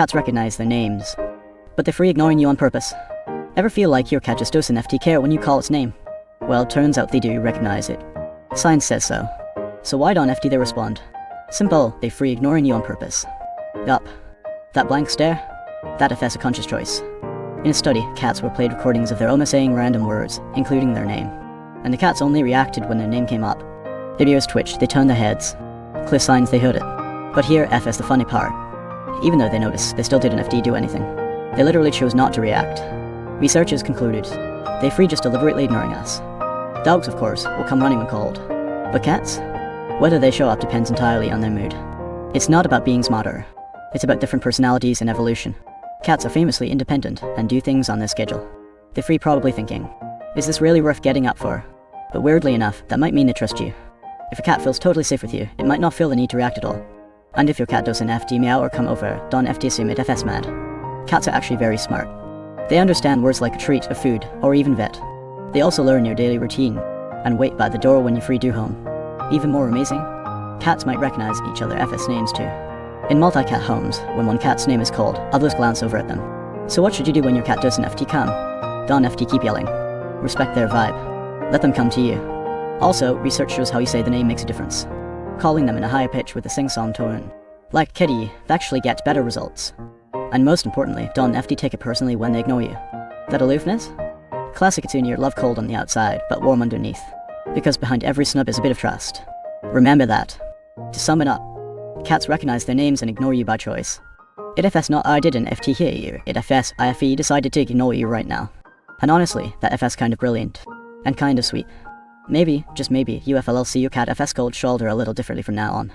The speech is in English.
Cats recognize their names, but they're free ignoring you on purpose. Ever feel like your cat just doesn't FT care when you call its name? Well, turns out they do recognize it. Science says so. So why don't FT they respond? Simple, they free ignoring you on purpose. Yup. That blank stare? That FS a conscious choice. In a study, cats were played recordings of their owners saying random words, including their name. And the cats only reacted when their name came up. Their ears twitched, they turned their heads. Clear signs they heard it. But here, FS the funny part. Even though they noticed, they still didn't FD do anything. They literally chose not to react. Researchers concluded, they free just deliberately ignoring us. Dogs, of course, will come running when called. But cats? Whether they show up depends entirely on their mood. It's not about being smarter. It's about different personalities and evolution. Cats are famously independent and do things on their schedule. They're free probably thinking, is this really worth getting up for? But weirdly enough, that might mean they trust you. If a cat feels totally safe with you, it might not feel the need to react at all. And if your cat doesn't FD meow or come over, don't FD assume it FS mad. Cats are actually very smart. They understand words like a treat, a food, or even vet. They also learn your daily routine, and wait by the door when you free do home. Even more amazing, cats might recognize each other FS names too. In multi-cat homes, when one cat's name is called, others glance over at them. So what should you do when your cat doesn't FT come? Don't FT keep yelling. Respect their vibe. Let them come to you. Also, research shows how you say the name makes a difference. Calling them in a higher pitch with a sing-song tone, like kitty, actually gets better results. And most importantly, don't FT take it personally when they ignore you. That aloofness? Classic Kitsune, love cold on the outside, but warm underneath. Because behind every snub is a bit of trust. Remember that. To sum it up, cats recognize their names and ignore you by choice. It FS not I didn't FT hear you, it FS IFE decided to ignore you right now. And honestly, that FS kind of brilliant. And kind of sweet. Maybe, just maybe, UFLL see your cat FS cold shoulder a little differently from now on.